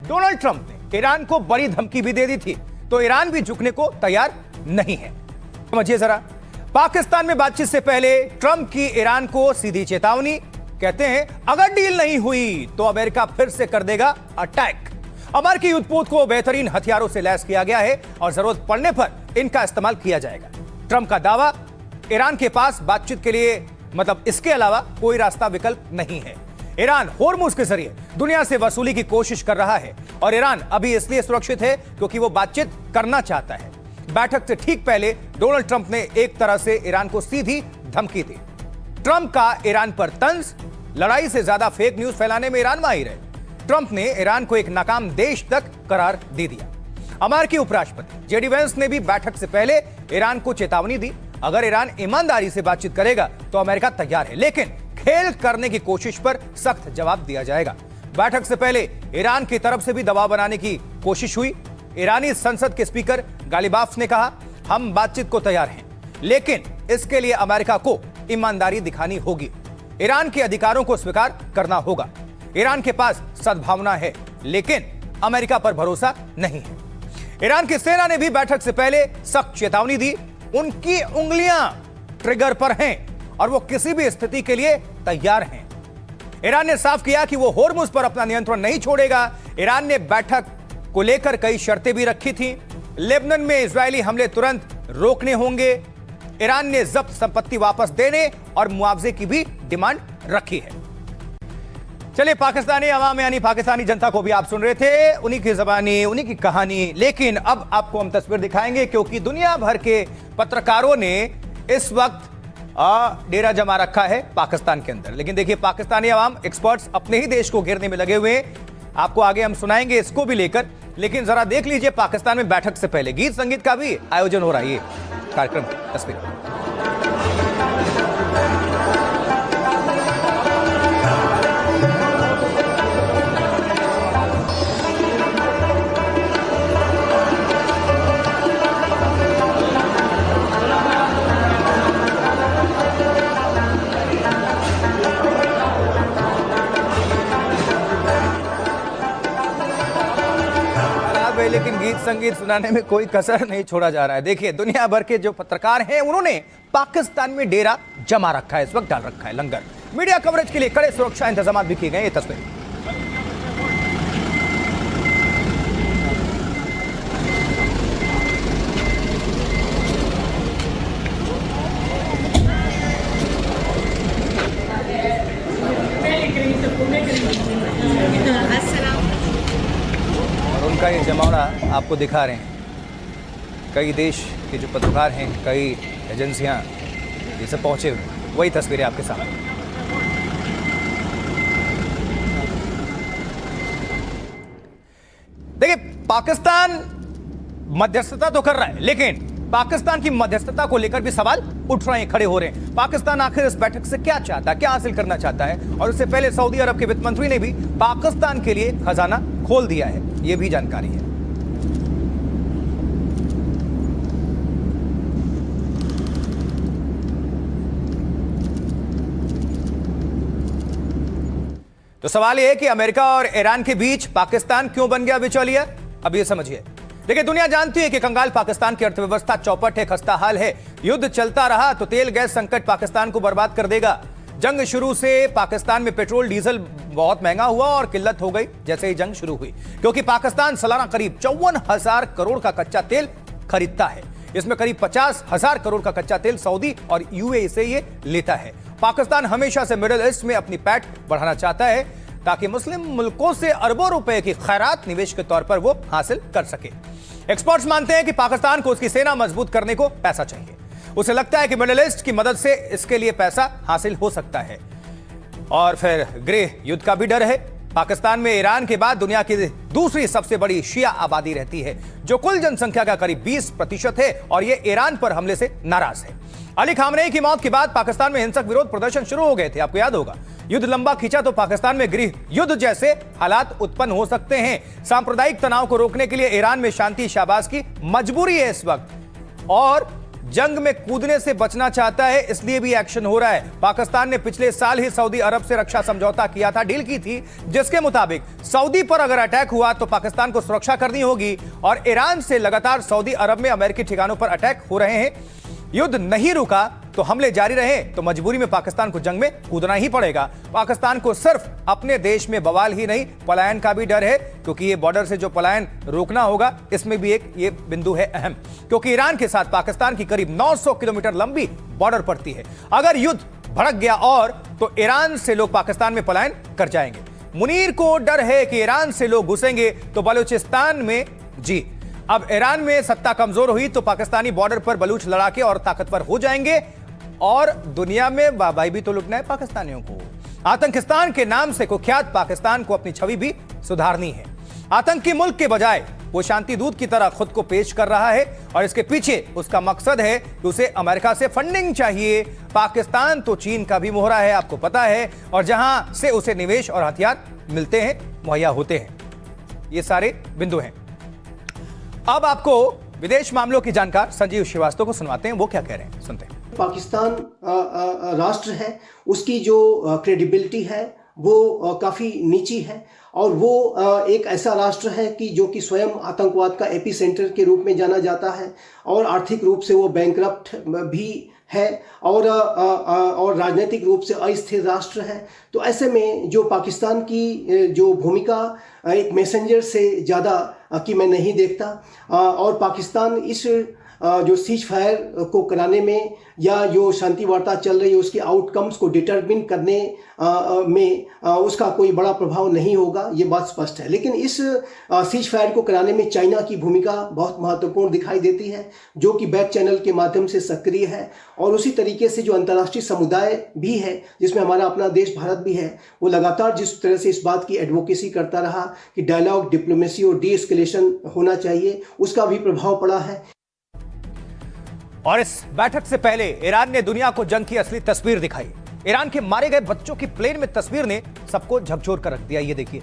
Donald Trump ने Iran को बड़ी धमकी भी दे दी थी, तो ईरान भी झुकने को तैयार नहीं है। समझिए जरा, पाकिस्तान में बातचीत से पहले ट्रंप की ईरान को सीधी चेतावनी। कहते हैं अगर डील नहीं हुई तो अमेरिका फिर से कर देगा अटैक। अमेरिकी युद्धपोत को बेहतरीन हथियारों से लैस किया गया है और जरूरत पड़ने पर इनका इस्तेमाल किया जाएगा। ट्रंप का दावा, ईरान के पास बातचीत के लिए मतलब इसके अलावा कोई रास्ता विकल्प नहीं है। ईरान होर्मुज के जरिए दुनिया से वसूली की कोशिश कर रहा है और ईरान अभी इसलिए सुरक्षित है क्योंकि वो बातचीत करना चाहता है। बैठक से ठीक पहले डोनाल्ड ट्रंप ने एक तरह से ईरान को सीधी धमकी दी। ट्रंप का ईरान पर तंज, लड़ाई से ज्यादा फेक न्यूज फैलाने में ईरान माहिर है। ट्रंप ने ईरान को एक नाकाम देश तक करार दे दिया। अमेरिकी उपराष्ट्रपति जेडी वेंस ने भी बैठक से पहले ईरान को चेतावनी दी, अगर ईरान ईमानदारी से बातचीत करेगा तो अमेरिका तैयार है, लेकिन खेल करने की कोशिश पर सख्त जवाब दिया जाएगा। बैठक से पहले ईरान की तरफ से भी दबाव बनाने की कोशिश हुई। ईरानी संसद के स्पीकर गालिबाफ ने कहा, हम बातचीत को तैयार हैं, लेकिन इसके लिए अमेरिका को ईमानदारी दिखानी होगी। ईरान के अधिकारों को स्वीकार करना होगा। ईरान के पास सद्भावना है, लेकिन अमेरिका पर भरोसा नहीं है। ईरान की सेना ने भी बैठक से पहले सख्त चेतावनी दी। उनकी उंगलियां ट्रिगर पर हैं और वो किसी भी स्थिति के लिए तैयार हैं। ईरान ने साफ किया कि वो होर्मुज पर अपना नियंत्रण नहीं छोड़ेगा। ईरान ने बैठक को लेकर कई शर्तें भी रखी थी। लेबनान में इजरायली हमले तुरंत रोकने होंगे। ईरान ने जब्त संपत्ति वापस देने और मुआवजे की भी डिमांड रखी है। चलिए, पाकिस्तानी अवाम यानी पाकिस्तानी जनता को भी आप सुन रहे थे, उन्हीं की जबानी, उन्हीं की कहानी। लेकिन अब आपको हम तस्वीर दिखाएंगे क्योंकि दुनिया भर के पत्रकारों ने इस वक्त डेरा जमा रखा है पाकिस्तान के अंदर। लेकिन देखिए, पाकिस्तानी अवाम एक्सपर्ट्स अपने ही देश को घेरने में लगे हुए हैं। आपको आगे हम सुनाएंगे इसको भी लेकर, लेकिन जरा देख लीजिए पाकिस्तान में बैठक से पहले गीत संगीत का भी आयोजन हो रहा है। ये कार्यक्रम तस्वीर लेकिन गीत संगीत सुनाने में कोई कसर नहीं छोड़ा जा रहा है। देखिए, दुनिया भर के जो पत्रकार हैं उन्होंने पाकिस्तान में डेरा जमा रखा है, इस वक्त डाल रखा है लंगर। मीडिया कवरेज के लिए कड़े सुरक्षा इंतजाम भी किए गए। ये तस्वीर का ये जमावड़ा आपको दिखा रहे हैं। कई देश के जो पत्रकार हैं, कई एजेंसियां जिसे पहुंचे हुए, वही तस्वीरें आपके सामने। देखिए, पाकिस्तान मध्यस्थता तो कर रहा है, लेकिन पाकिस्तान की मध्यस्थता को लेकर भी सवाल उठ रहे हैं, खड़े हो रहे हैं। पाकिस्तान आखिर इस बैठक से क्या चाहता है, क्या हासिल करना चाहता है? और उससे पहले सऊदी अरब के वित्त मंत्री ने भी पाकिस्तान के लिए खजाना खोल दिया है, यह भी जानकारी है। तो सवाल यह है कि अमेरिका और ईरान के बीच पाकिस्तान क्यों बन गया बिचौलिया? अब ये समझिए। देखिए, दुनिया जानती है कि कंगाल पाकिस्तान की अर्थव्यवस्था चौपट है, खस्ता हाल है। युद्ध चलता रहा तो तेल गैस संकट पाकिस्तान को बर्बाद कर देगा। जंग शुरू से पाकिस्तान में पेट्रोल डीजल बहुत महंगा हुआ और किल्लत हो गई जैसे ही जंग शुरू हुई, क्योंकि पाकिस्तान सालाना करीब 54,000 करोड़ का कच्चा तेल खरीदता है। इसमें करीब 50,000 करोड़ का कच्चा तेल सऊदी और यूएई से ये लेता है। पाकिस्तान हमेशा से मिडिल ईस्ट में अपनी पैठ बढ़ाना चाहता है ताकि मुस्लिम मुल्कों से अरबों रुपए की खैरात निवेश के तौर पर वो हासिल कर सके। एक्सपर्ट्स मानते हैं कि पाकिस्तान को उसकी सेना मजबूत करने को पैसा चाहिए। उसे लगता है कि मिडिल ईस्ट की मदद से इसके लिए पैसा हासिल हो सकता है। और फिर गृह युद्ध का भी डर है। पाकिस्तान में ईरान के बाद दुनिया की दूसरी सबसे बड़ी शिया आबादी रहती है, जो कुल जनसंख्या का करीब 20% है, और यह ईरान पर हमले से नाराज है। अली खामनेई की मौत के बाद पाकिस्तान में हिंसक विरोध प्रदर्शन शुरू हो गए थे, आपको याद होगा। युद्ध लंबा खींचा तो पाकिस्तान में गृह युद्ध जैसे हालात उत्पन्न हो सकते हैं। सांप्रदायिक तनाव को रोकने के लिए ईरान में शांति शाहबाज की मजबूरी है इस वक्त, और जंग में कूदने से बचना चाहता है, इसलिए भी एक्शन हो रहा है। पाकिस्तान ने पिछले साल ही सऊदी अरब से रक्षा समझौता किया था, डील की थी, जिसके मुताबिक सऊदी पर अगर अटैक हुआ तो पाकिस्तान को सुरक्षा करनी होगी। और ईरान से लगातार सऊदी अरब में अमेरिकी ठिकानों पर अटैक हो रहे हैं। युद्ध नहीं रुका तो हमले जारी रहे तो मजबूरी में पाकिस्तान को जंग में कूदना ही पड़ेगा। पाकिस्तान को सिर्फ अपने देश में बवाल ही नहीं, पलायन का भी डर है, क्योंकि ये बॉर्डर से जो पलायन रोकना होगा, इसमें भी एक ये बिंदु है अहम, क्योंकि ईरान के साथ पाकिस्तान की करीब 900 किलोमीटर लंबी बॉर्डर पड़ती है। अगर युद्ध भड़क गया और तो ईरान से लोग पाकिस्तान में पलायन कर जाएंगे। मुनीर को डर है कि ईरान से लोग घुसेंगे तो बलूचिस्तान में जी अब ईरान में सत्ता कमजोर हुई तो पाकिस्तानी बॉर्डर पर बलूच लड़ाके और ताकतवर हो जाएंगे और दुनिया में बाबाई भी तो लुटना है पाकिस्तानियों को। आतंकिस्तान के नाम से कुख्यात पाकिस्तान को अपनी छवि भी सुधारनी है। आतंकी मुल्क के बजाय वो शांति दूत की तरह खुद को पेश कर रहा है और इसके पीछे उसका मकसद है कि उसे अमेरिका से फंडिंग चाहिए। पाकिस्तान तो चीन का भी मोहरा है, आपको पता है, और जहां से उसे निवेश और हथियार मिलते हैं, मुहैया होते हैं। ये सारे बिंदु हैं। अब आपको विदेश मामलों की जानकार संजीव श्रीवास्तव को सुनवाते हैं, वो क्या कह रहे हैं, सुनते हैं। पाकिस्तान राष्ट्र है, उसकी जो क्रेडिबिलिटी है वो काफ़ी नीची है और वो एक ऐसा राष्ट्र है कि जो कि स्वयं आतंकवाद का एपी सेंटर के रूप में जाना जाता है और आर्थिक रूप से वो बैंकरप्ट भी है और राजनीतिक रूप से अस्थिर राष्ट्र है। तो ऐसे में जो पाकिस्तान की जो भूमिका एक मैसेंजर से ज़्यादा की मैं नहीं देखता और पाकिस्तान इस जो सीज फायर को कराने में या जो शांति वार्ता चल रही है उसके आउटकम्स को डिटरमिन करने में उसका कोई बड़ा प्रभाव नहीं होगा, ये बात स्पष्ट है। लेकिन इस सीज फायर को कराने में चाइना की भूमिका बहुत महत्वपूर्ण दिखाई देती है, जो कि बैक चैनल के माध्यम से सक्रिय है। और उसी तरीके से जो अंतर्राष्ट्रीय समुदाय भी है, जिसमें हमारा अपना देश भारत भी है, वो लगातार जिस तरह से इस बात की एडवोकेसी करता रहा कि डायलॉग, डिप्लोमेसी और डी एस्केलेशन होना चाहिए, उसका भी प्रभाव पड़ा है। और इस बैठक से पहले ईरान ने दुनिया को जंग की असली तस्वीर दिखाई। ईरान के मारे गए बच्चों की प्लेन में तस्वीर ने सबको झकझोर कर रख दिया। ये देखिए,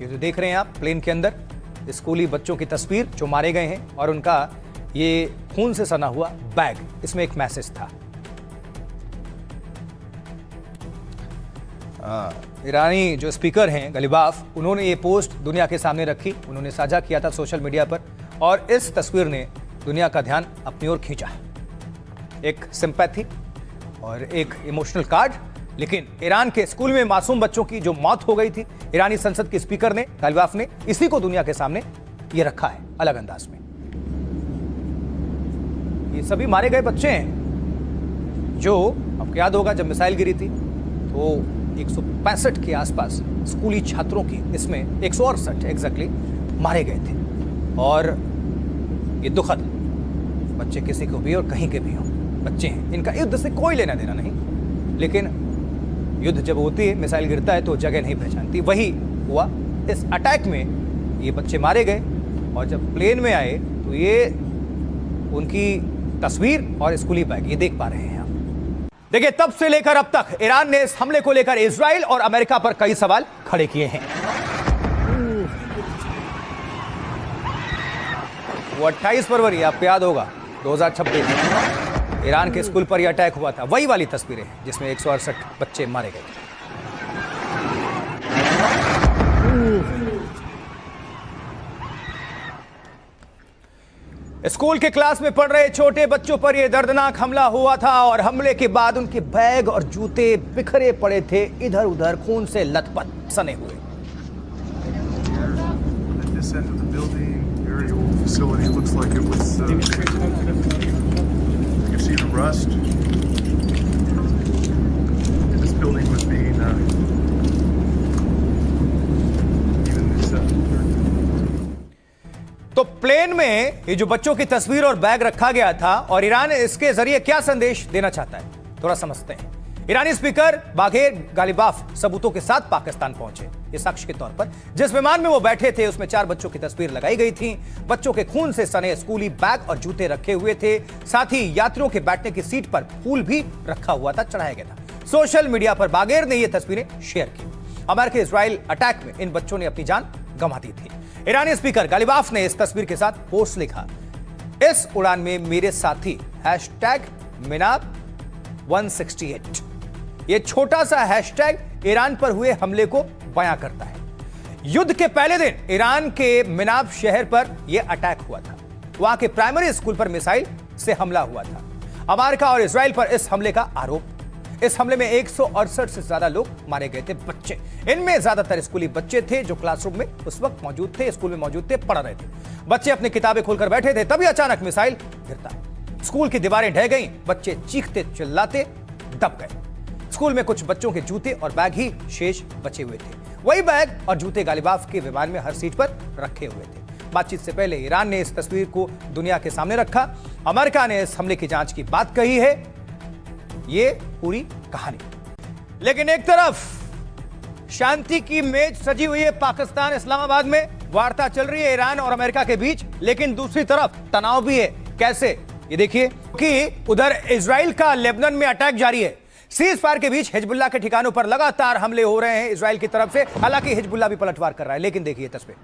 ये जो देख रहे हैं आप प्लेन के अंदर स्कूली बच्चों की तस्वीर जो मारे गए हैं और उनका ये खून से सना हुआ बैग, इसमें एक मैसेज था। ईरानी जो स्पीकर हैं गलीबाफ, उन्होंने ये पोस्ट दुनिया के सामने रखी, उन्होंने साझा किया था सोशल मीडिया पर और इस तस्वीर ने दुनिया का ध्यान अपनी ओर खींचा। एक सिंपैथी और एक इमोशनल कार्ड। लेकिन ईरान के स्कूल में मासूम बच्चों की जो मौत हो गई थी, ईरानी संसद के स्पीकर ने, गलीबाफ ने, इसी को दुनिया के सामने ये रखा है अलग अंदाज में। ये सभी मारे गए बच्चे हैं जो, आपको याद होगा जब मिसाइल गिरी थी तो 165 के आसपास स्कूली छात्रों की, इसमें 168 एग्जैक्टली मारे गए थे। और ये दुखद, बच्चे किसी को भी और कहीं के भी हों, बच्चे हैं, इनका युद्ध से कोई लेना देना नहीं। लेकिन युद्ध जब होती है, मिसाइल गिरता है तो जगह नहीं पहचानती। वही हुआ इस अटैक में, ये बच्चे मारे गए और जब प्लेन में आए तो ये उनकी तस्वीर और स्कूली बैग ये देख पा रहे हैं आप। देखिए, तब से लेकर अब तक ईरान ने इस हमले को लेकर इजराइल और अमेरिका पर कई सवाल खड़े किए हैं। वो 28 फरवरी, आपको याद होगा 2026, ईरान के स्कूल पर यह अटैक हुआ था। वही वाली तस्वीरें जिसमें 168 बच्चे मारे गए। स्कूल के क्लास में पढ़ रहे छोटे बच्चों पर यह दर्दनाक हमला हुआ था और हमले के बाद उनके बैग और जूते बिखरे पड़े थे, इधर उधर खून से लथपथ सने हुए। Facility looks like it was, you can see the rust. This building was being, even this, तो प्लेन में ये जो बच्चों की तस्वीर और बैग रखा गया था और ईरान इसके जरिए क्या संदेश देना चाहता है, थोड़ा समझते हैं। ईरानी स्पीकर बाघेर गालिबाफ सबूतों के साथ पाकिस्तान पहुंचे, ये साक्ष्य के तौर पर। जिस विमान में वो बैठे थे उसमें 4 बच्चों की तस्वीर लगाई गई थी। बच्चों के खून से सने स्कूली बैग और जूते रखे हुए थे। साथ ही यात्रियों के बैठने की सीट पर फूल भी रखा हुआ था, चढ़ाया गया था। सोशल मीडिया पर बाघेर ने ये तस्वीरें शेयर की। अमेरिका इजराइल अटैक में इन बच्चों ने अपनी जान गंवा दी थी। ईरानी स्पीकर गालिबाफ ने इस तस्वीर के साथ पोस्ट लिखा, इस उड़ान में मेरे साथी #मिनाब 168। यह छोटा सा हैशटैग ईरान पर हुए हमले को बयां करता है। युद्ध के पहले दिन ईरान के मिनाब शहर पर यह अटैक हुआ था। वहां के प्राइमरी स्कूल पर मिसाइल से हमला हुआ था। अमेरिका और इजराइल पर इस हमले का आरोप। इस हमले में 168 से ज्यादा लोग मारे गए थे, बच्चे। इनमें ज्यादातर स्कूली बच्चे थे जो क्लासरूम में उस वक्त मौजूद थे, स्कूल में मौजूद थे, पढ़ रहे थे। बच्चे अपनी किताबें खोलकर बैठे थे, तभी अचानक मिसाइल गिरता। स्कूल की दीवारें ढह गईं, बच्चे चीखते चिल्लाते दब गए। स्कूल में कुछ बच्चों के जूते और बैग ही शेष बचे हुए थे। वही बैग और जूते गालिबाफ के विमान में हर सीट पर रखे हुए थे। बातचीत से पहले ईरान ने इस तस्वीर को दुनिया के सामने रखा। अमेरिका ने इस हमले की जांच की बात कही है। ये पूरी कहानी। लेकिन एक तरफ शांति की मेज सजी हुई है पाकिस्तान इस्लामाबाद में, वार्ता चल रही है ईरान और अमेरिका के बीच, लेकिन दूसरी तरफ तनाव भी है। कैसे, ये देखिए कि उधर इजराइल का लेबनान में अटैक जारी है। सीज फायर के बीच हिजबुल्लाह के ठिकानों पर लगातार हमले हो रहे हैं इजराइल की तरफ से। हालांकि हिजबुल्लाह भी पलटवार कर रहा है, लेकिन देखिए तस्वीर।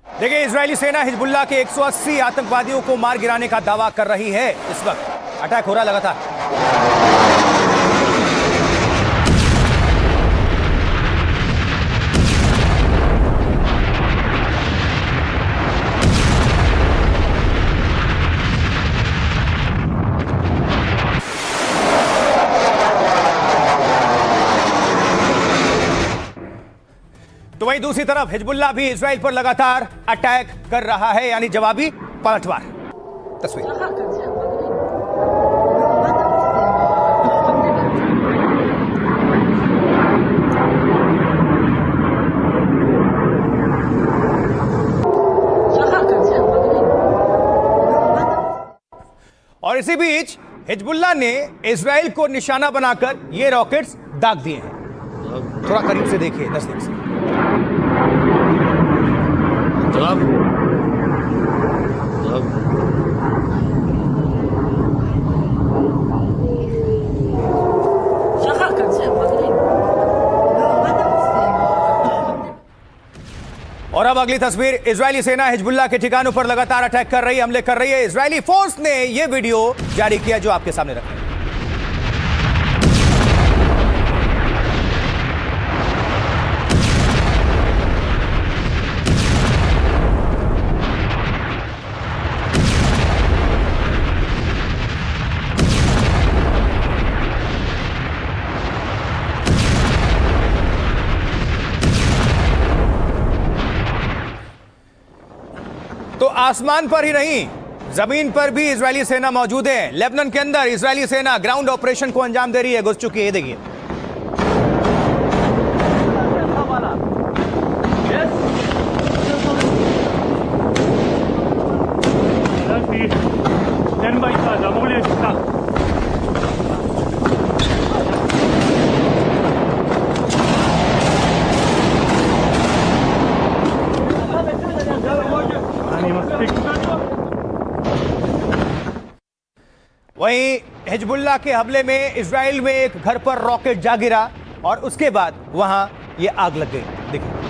देखिए, इजरायली सेना हिजबुल्लाह के 180 आतंकवादियों को मार गिराने का दावा कर रही है। इस वक्त अटैक हो रहा लगातार। तो वहीं दूसरी तरफ हिजबुल्लाह भी इजराइल पर लगातार अटैक कर रहा है, यानी जवाबी पलटवार। तस्वीर। और इसी बीच हिजबुल्लाह ने इजराइल को निशाना बनाकर ये रॉकेट्स दाग दिए हैं। थोड़ा करीब से देखिए, नजदीक से। और अब अगली तस्वीर। इजरायली सेना हिजबुल्लाह के ठिकानों पर लगातार अटैक कर रही है, हमले कर रही है। इजरायली फोर्स ने यह वीडियो जारी किया जो आपके सामने रखा है। तो आसमान पर ही नहीं, जमीन पर भी इजरायली सेना मौजूद है। लेबनान के अंदर इजरायली सेना ग्राउंड ऑपरेशन को अंजाम दे रही है, घुस चुकी है। देखिए, वहीं हिजबुल्लाह के हमले में इजराइल में एक घर पर रॉकेट जा गिरा और उसके बाद वहां ये आग लग गई। देखिए,